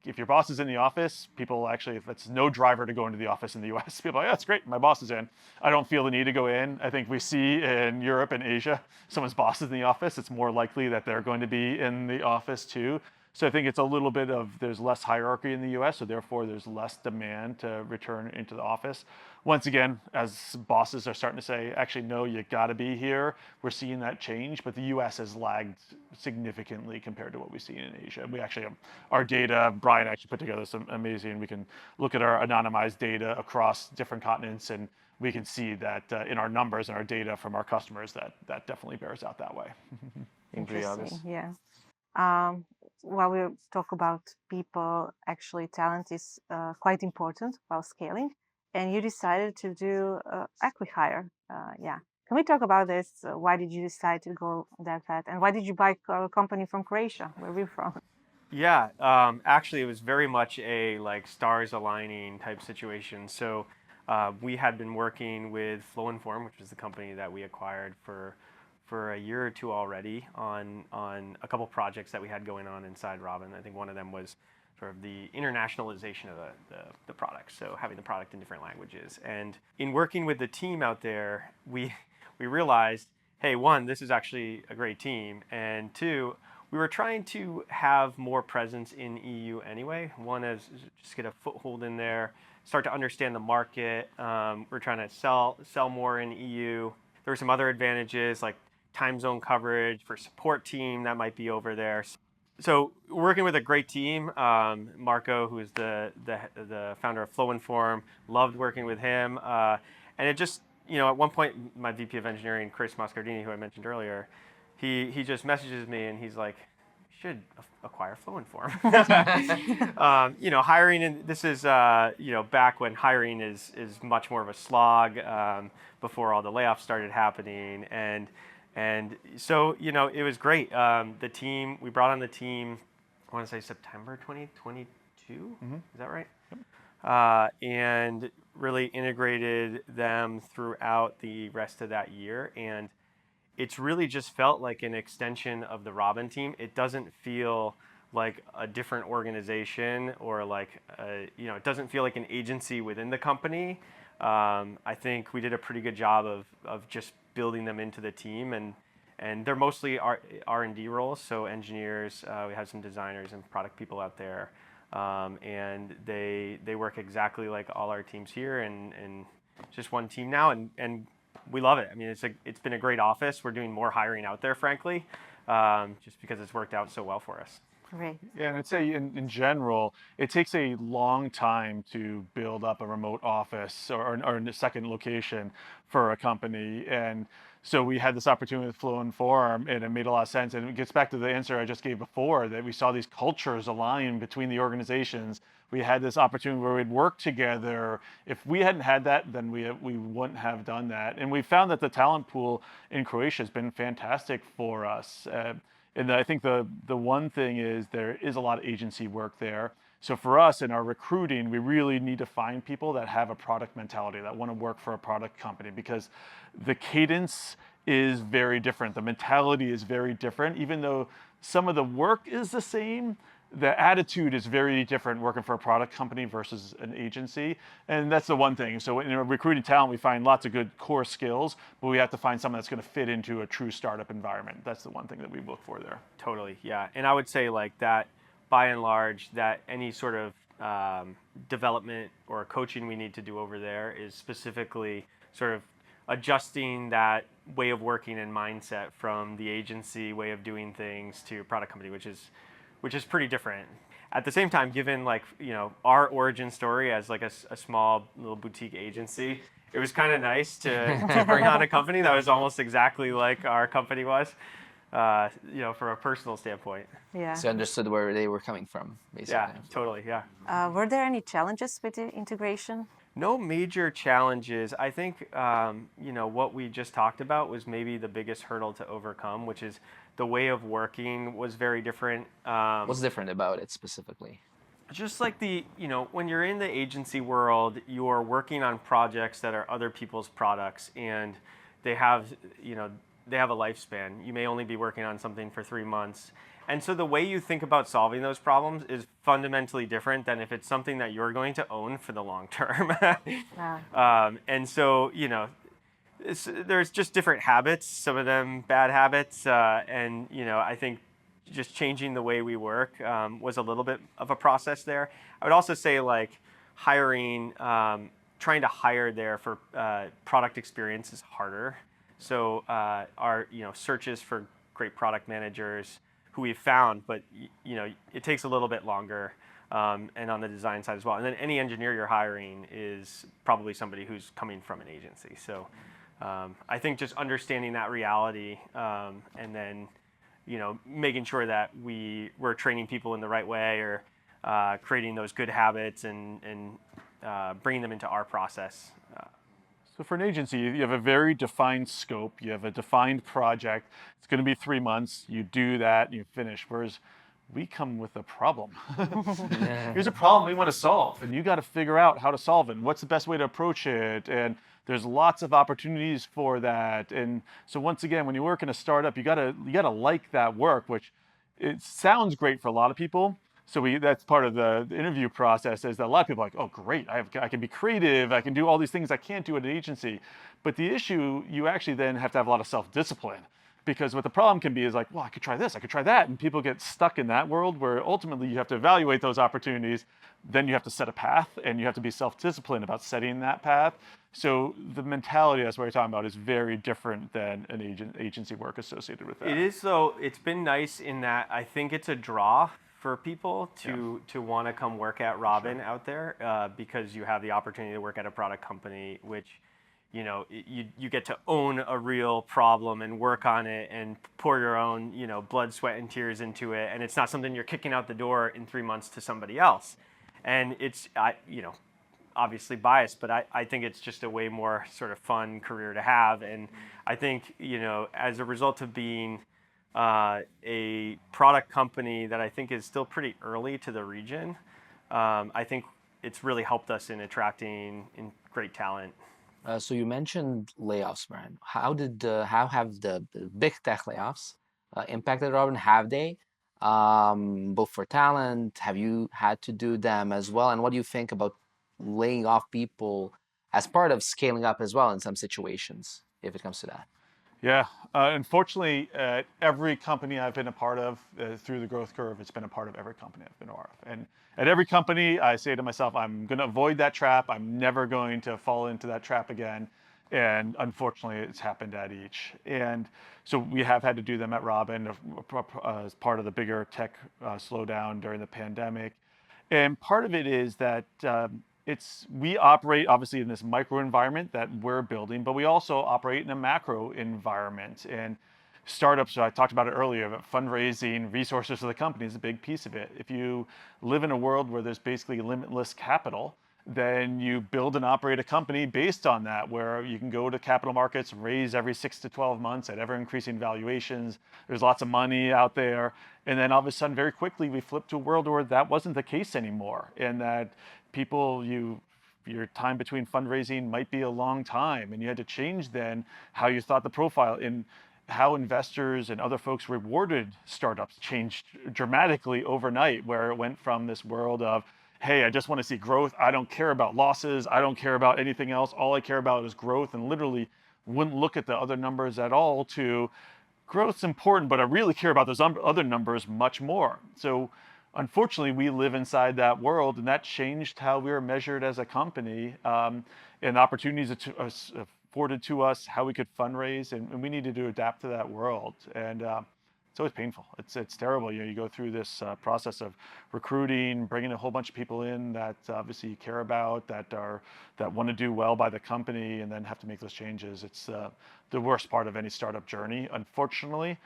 if your boss is in the office, people actually, if it's no driver to go into the office in the US, people are like, oh, that's great, my boss is in. I don't feel the need to go in. I think we see in Europe and Asia, someone's boss is in the office, it's more likely that they're going to be in the office too. So I think it's a little bit of, there's less hierarchy in the US, so therefore there's less demand to return into the office. Once again, as bosses are starting to say, actually, no, you gotta be here, we're seeing that change, but the US has lagged significantly compared to what we see in Asia. We actually have our data, Brian actually put together some amazing, we can look at our anonymized data across different continents, and we can see that in our numbers and our data from our customers that definitely bears out that way. Interesting, yeah. While we talk about people, actually talent is quite important while scaling, and you decided to do acqui-hire. Yeah, can we talk about this? Why did you decide to go that path, and why did you buy a company from Croatia, where we're from? Yeah, actually, it was very much a stars aligning type situation. So we had been working with Flow Inform, which is the company that we acquired for a year or two already on a couple projects that we had going on inside Robin. I think one of them was sort of the internationalization of the product, so having the product in different languages. And in working with the team out there, we realized, hey, one, this is actually a great team, and two, we were trying to have more presence in EU anyway. One is just get a foothold in there, start to understand the market. We're trying to sell more in EU. There were some other advantages like time zone coverage for support team that might be over there. So working with a great team, Marco, who is the founder of Flow Inform, loved working with him. And it just, at one point, my VP of engineering, Chris Moscardini, who I mentioned earlier, he just messages me and he's like, you should acquire Flow Inform. Hiring, and this is, back when hiring is much more of a slog, before all the layoffs started happening. And so, it was great. The team, we brought on the team, I want to say September 2022, is that right? Yep. And really integrated them throughout the rest of that year. And it's really just felt like an extension of the Robin team. It doesn't feel like a different organization or it doesn't feel like an agency within the company. I think we did a pretty good job of just building them into the team, and they're mostly R&D roles, so engineers. We have some designers and product people out there, and they work exactly like all our teams here, and just one team now, and we love it. I mean, it's been a great office. We're doing more hiring out there, frankly, just because it's worked out so well for us. Great. Yeah, and I'd say in general, it takes a long time to build up a remote office or a second location for a company. And so we had this opportunity with Flow and Form, and it made a lot of sense. And it gets back to the answer I just gave before, that we saw these cultures align between the organizations. We had this opportunity where we'd work together. If we hadn't had that, then we wouldn't have done that. And we found that the talent pool in Croatia has been fantastic for us. And I think the one thing is there is a lot of agency work there. So for us in our recruiting, we really need to find people that have a product mentality, that want to work for a product company, because the cadence is very different. The mentality is very different. Even though some of the work is the same, the attitude is very different working for a product company versus an agency. And that's the one thing. So in recruiting talent, we find lots of good core skills, but we have to find someone that's going to fit into a true startup environment. That's the one thing that we look for there. Totally, yeah. And I would say like that, by and large, that any sort of development or coaching we need to do over there is specifically sort of adjusting that way of working and mindset from the agency way of doing things to product company, which is pretty different. At the same time, given like, you know, our origin story as like a small little boutique agency, it was kind of nice to bring on a company that was almost exactly like our company was, you know, from a personal standpoint. Yeah. So understood where they were coming from, basically. Yeah, totally, yeah. Were there any challenges with the integration? No major challenges. I think, you know, what we just talked about was maybe the biggest hurdle to overcome, which is the way of working was very different. What's different about it specifically? Just like you know, when you're in the agency world, you're working on projects that are other people's products, and they have, you know, they have a lifespan. You may only be working on something for 3 months. And so the way you think about solving those problems is fundamentally different than if it's something that you're going to own for the long term. And so, you know, there's just different habits, some of them bad habits. And, you know, I think just changing the way we work was a little bit of a process there. I would also say like hiring, trying to hire there for product experience is harder. So our, you know, searches for great product managers who we've found, but you know, it takes a little bit longer, and on the design side as well. And then any engineer you're hiring is probably somebody who's coming from an agency. So I think just understanding that reality, and then, you know, making sure that we're training people in the right way, or creating those good habits and bringing them into our process. So for an agency, you have a very defined scope. You have a defined project. It's going to be 3 months. You do that, you finish. Whereas we come with a problem. Here's a problem we want to solve, and you got to figure out how to solve it. And what's the best way to approach it? And there's lots of opportunities for that. And so once again, when you work in a startup, you gotta like that work, which it sounds great for a lot of people. So that's part of the interview process, is that a lot of people are like, oh, great, I can be creative, I can do all these things I can't do at an agency. But the issue, you actually then have to have a lot of self-discipline, because what the problem can be is like, well, I could try this, I could try that. And people get stuck in that world where ultimately you have to evaluate those opportunities. Then you have to set a path, and you have to be self-disciplined about setting that path. So the mentality, that's what you're talking about, is very different than an agency work associated with that. It is, though. It's been nice in that I think it's a draw for people to want to come work at Robin out there, because you have the opportunity to work at a product company, which, you know, you get to own a real problem and work on it and pour your own, you know, blood, sweat, and tears into it. And it's not something you're kicking out the door in 3 months to somebody else. And it's, you know, obviously biased, but I think it's just a way more sort of fun career to have. And I think, you know, as a result of being a product company that I think is still pretty early to the region, I think it's really helped us in attracting great talent. So you mentioned layoffs, Brian. How have the big tech layoffs impacted Robin? Have they? Both for talent, have you had to do them as well? And what do you think about laying off people as part of scaling up as well in some situations, if it comes to that? Yeah, unfortunately, every company I've been a part of through the growth curve, it's been a part of every company I've been a part of. And at every company, I say to myself, I'm going to avoid that trap. I'm never going to fall into that trap again. And unfortunately, it's happened at each. And so we have had to do them at Robin as part of the bigger tech slowdown during the pandemic. And part of it is that we operate obviously in this micro environment that we're building, but we also operate in a macro environment. And startups, so I talked about it earlier, but fundraising, resources for the company is a big piece of it. If you live in a world where there's basically limitless capital, then you build and operate a company based on that, where you can go to capital markets, raise every 6 to 12 months at ever increasing valuations. There's lots of money out there. And then all of a sudden, very quickly, we flipped to a world where that wasn't the case anymore. And that your time between fundraising might be a long time. And you had to change then how you thought the profile in how investors and other folks rewarded startups changed dramatically overnight, where it went from this world of, hey, I just want to see growth. I don't care about losses. I don't care about anything else. All I care about is growth, and literally wouldn't look at the other numbers at all, to growth's important, but I really care about those other numbers much more. So unfortunately, we live inside that world, and that changed how we were measured as a company, and opportunities afforded to us, how we could fundraise, and we needed to adapt to that world. And it's always painful. It's terrible. You go through this process of recruiting, bringing a whole bunch of people in that obviously you care about, that want to do well by the company, and then have to make those changes. It's the worst part of any startup journey, unfortunately,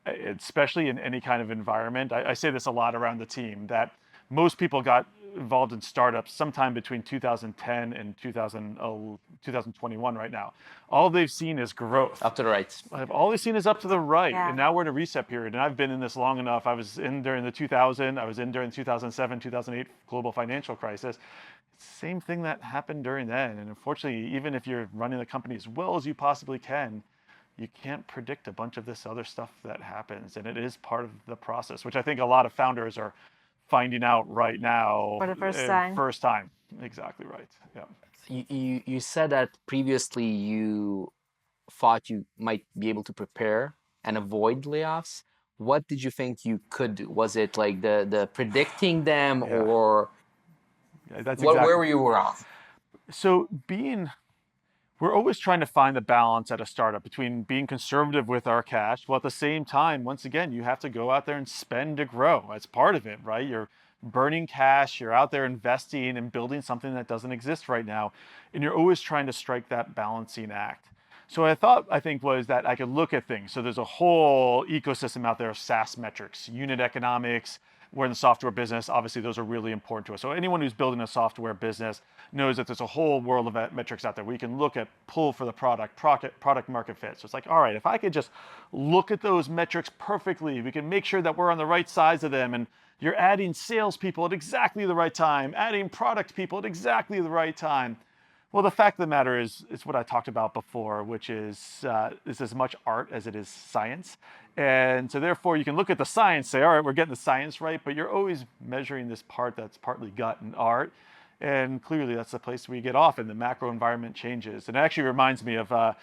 especially in any kind of environment. I say this a lot around the team, that most people got involved in startups sometime between 2010 and 2021 right now. All they've seen is growth. Up to the right. All they've seen is up to the right. Yeah. And now we're in a reset period. And I've been in this long enough. I was in during the 2000, I was in during 2007, 2008 global financial crisis. Same thing that happened during then. And unfortunately, even if you're running the company as well as you possibly can, you can't predict a bunch of this other stuff that happens. And it is part of the process, which I think a lot of founders are finding out right now. For the first time. First time. Exactly right. Yeah. You said that previously you thought you might be able to prepare and avoid layoffs. What did you think you could do? Was it like the predicting them, or where were you wrong? So we're always trying to find the balance at a startup between being conservative with our cash, while at the same time, once again, you have to go out there and spend to grow. That's part of it, right? You're burning cash, you're out there investing and building something that doesn't exist right now. And you're always trying to strike that balancing act. So I think was that I could look at things. So there's a whole ecosystem out there of SaaS metrics, unit economics. We're in the software business. Obviously, those are really important to us. So anyone who's building a software business knows that there's a whole world of metrics out there where you can look at, pull for the product market fit. So it's like, all right, if I could just look at those metrics perfectly, we can make sure that we're on the right size of them, and you're adding salespeople at exactly the right time, adding product people at exactly the right time. Well, the fact of the matter is, it's what I talked about before, which is it's as much art as it is science. And so therefore, you can look at the science, say, all right, we're getting the science right, but you're always measuring this part that's partly gut and art. And clearly, that's the place where you get off, and the macro environment changes. And it actually reminds me of a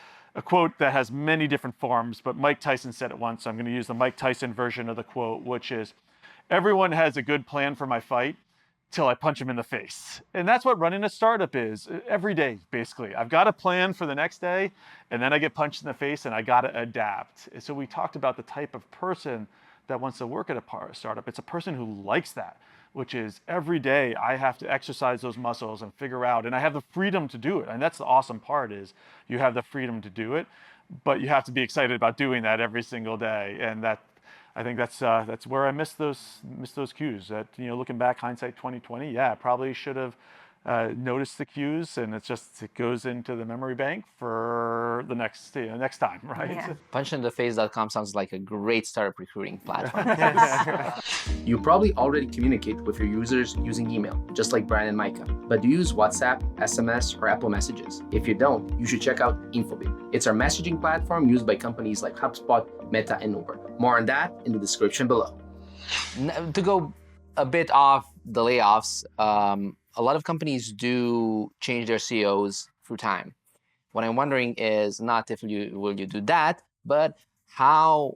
quote that has many different forms, but Mike Tyson said it once. So I'm going to use the Mike Tyson version of the quote, which is, everyone has a good plan for my fight till I punch him in the face. And that's what running a startup is every day, basically. I've got a plan for the next day, and then I get punched in the face, and I got to adapt. So we talked about the type of person that wants to work at a startup. It's a person who likes that, which is every day I have to exercise those muscles and figure out, and I have the freedom to do it. And that's the awesome part, is you have the freedom to do it, but you have to be excited about doing that every single day. And that, I think that's where I missed those cues. That, looking back, hindsight 2020, yeah, I probably should have noticed the cues, and it goes into the memory bank for the next time, right? Yeah. Punchintheface.com sounds like a great startup recruiting platform. You probably already communicate with your users using email, just like Brian and Micah. But do you use WhatsApp, SMS, or Apple Messages? If you don't, you should check out Infobip. It's our messaging platform used by companies like HubSpot, Meta, and Uber. More on that in the description below. To go a bit off the layoffs, a lot of companies do change their CEOs through time. What I'm wondering is not if will you do that, but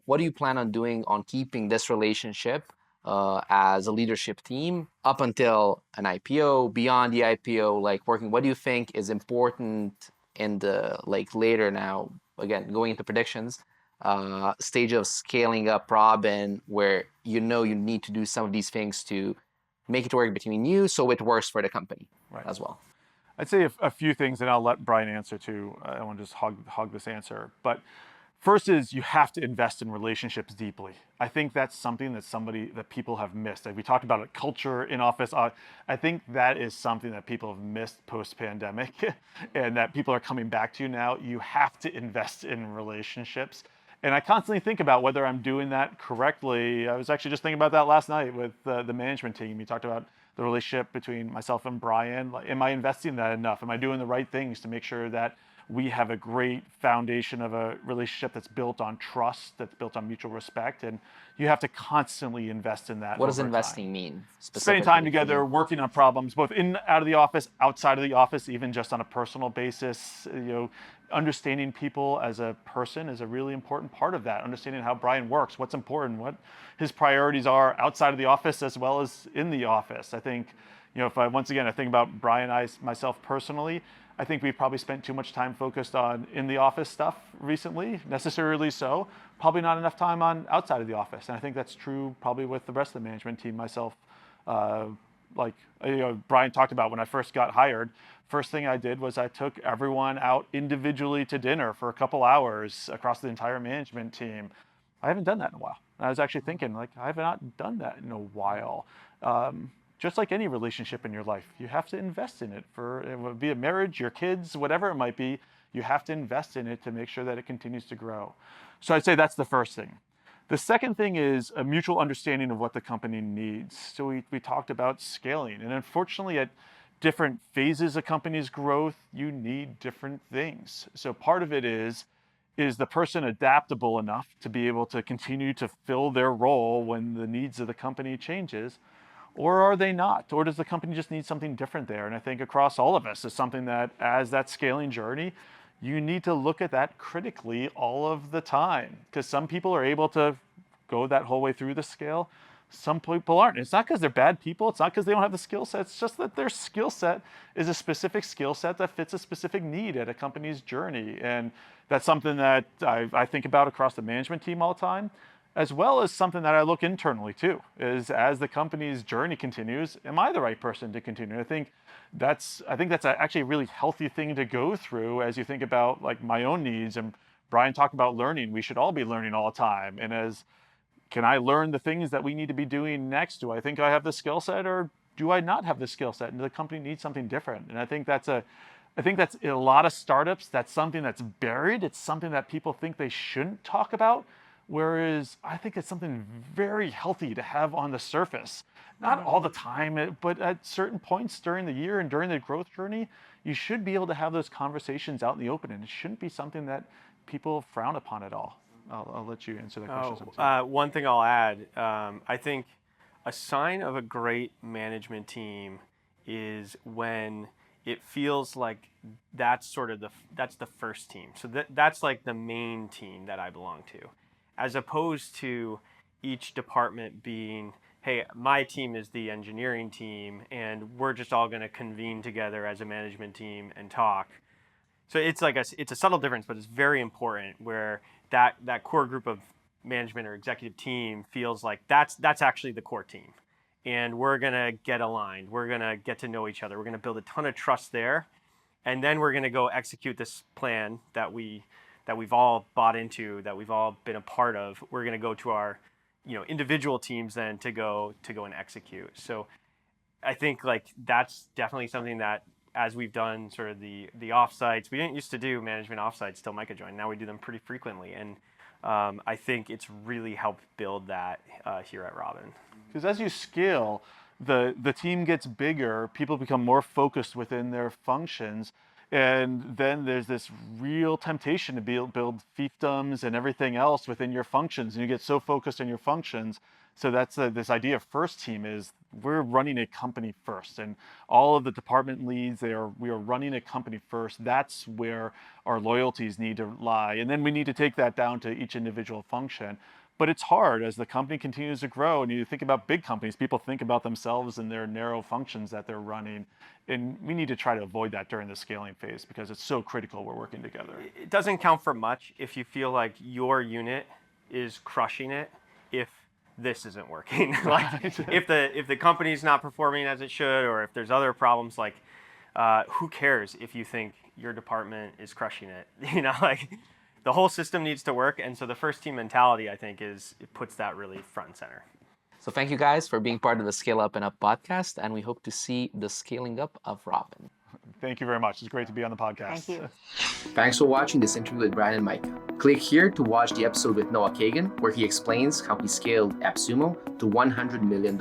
what do you plan on doing on keeping this relationship as a leadership team up until an IPO, beyond the IPO, like working? What do you think is important in the like later now, again, going into predictions, stage of scaling up Robin, where you know you need to do some of these things to make it work between you so it works for the company as well? I'd say a few things, and I'll let Brian answer too. I don't want to just hog this answer. But first is you have to invest in relationships deeply. I think that's something that people have missed. Like we talked about it, culture in office. I think that is something that people have missed post-pandemic and that people are coming back to now. You have to invest in relationships. And I constantly think about whether I'm doing that correctly. I was actually just thinking about that last night with the management team. You talked about the relationship between myself and Brian. Like, am I investing that enough? Am I doing the right things to make sure that we have a great foundation of a relationship that's built on trust, that's built on mutual respect? And you have to constantly invest in that. What does over investing time. mean? Spending time together, working on problems, both in out of the office, outside of the office, even just on a personal basis. Understanding people as a person is a really important part of that. Understanding how Brian works, what's important, what his priorities are outside of the office as well as in the office. I think, if I think about Brian, myself personally, I think we've probably spent too much time focused on in the office stuff recently, necessarily so. Probably not enough time on outside of the office. And I think that's true probably with the rest of the management team, myself. Brian talked about when I first got hired, first thing I did was I took everyone out individually to dinner for a couple hours across the entire management team. I haven't done that in a while. And I was actually thinking, I have not done that in a while. Just like any relationship in your life, you have to invest in it. It would be a marriage, your kids, whatever it might be, you have to invest in it to make sure that it continues to grow. So I'd say that's the first thing. The second thing is a mutual understanding of what the company needs. So we talked about scaling, and unfortunately at different phases of company's growth, you need different things. So part of it is the person adaptable enough to be able to continue to fill their role when the needs of the company changes, or are they not? Or does the company just need something different there? And I think across all of us is something that as that scaling journey, you need to look at that critically all of the time, because some people are able to go that whole way through the scale. Some people aren't. It's not because they're bad people. It's not because they don't have the skill set. It's just that their skill set is a specific skill set that fits a specific need at a company's journey. And that's something that I think about across the management team all the time, as well as something that I look internally too, is as the company's journey continues, am I the right person to continue? I think that's actually a really healthy thing to go through as you think about my own needs. And Brian talked about learning. We should all be learning all the time. And can I learn the things that we need to be doing next? Do I think I have the skill set, or do I not have the skill set? And the company needs something different. And I think that's in a lot of startups, that's something that's buried. It's something that people think they shouldn't talk about. Whereas I think it's something very healthy to have on the surface. Not all the time, but at certain points during the year and during the growth journey, you should be able to have those conversations out in the open, and it shouldn't be something that people frown upon at all. I'll let you answer that question. One thing I'll add, I think a sign of a great management team is when it feels like that's the first team. So that's like the main team that I belong to, as opposed to each department being, hey, my team is the engineering team, and we're just all going to convene together as a management team and talk. So it's a subtle difference, but it's very important where that core group of management or executive team feels like that's actually the core team. And we're going to get aligned. We're going to get to know each other. We're going to build a ton of trust there. And then we're going to go execute this plan that we've all bought into, that we've all been a part of. We're going to go to our individual teams then to go and execute. So I think that's definitely something that, as we've done sort of the offsites, we didn't used to do management offsites till Micah joined. Now we do them pretty frequently, and I think it's really helped build that here at Robin. Because as you scale, the team gets bigger, people become more focused within their functions, and then there's this real temptation to build fiefdoms and everything else within your functions, and you get so focused on your functions. So that's this idea of first team is we're running a company first, and all of the department leads, we are running a company first. That's where our loyalties need to lie. And then we need to take that down to each individual function. But it's hard as the company continues to grow, and you think about big companies, people think about themselves and their narrow functions that they're running. And we need to try to avoid that during the scaling phase because it's so critical we're working together. It doesn't count for much if you feel like your unit is crushing it if this isn't working. Like if the company's not performing as it should, or if there's other problems, like who cares if you think your department is crushing it? Like the whole system needs to work. And so the first team mentality, I think, it puts that really front and center. So thank you guys for being part of the Scale Up and Up podcast, and we hope to see the scaling up of Robin. Thank you very much. It's great to be on the podcast. Thank you. Thanks for watching this interview with Brian and Micah. Click here to watch the episode with Noah Kagan, where he explains how he scaled AppSumo to $100 million.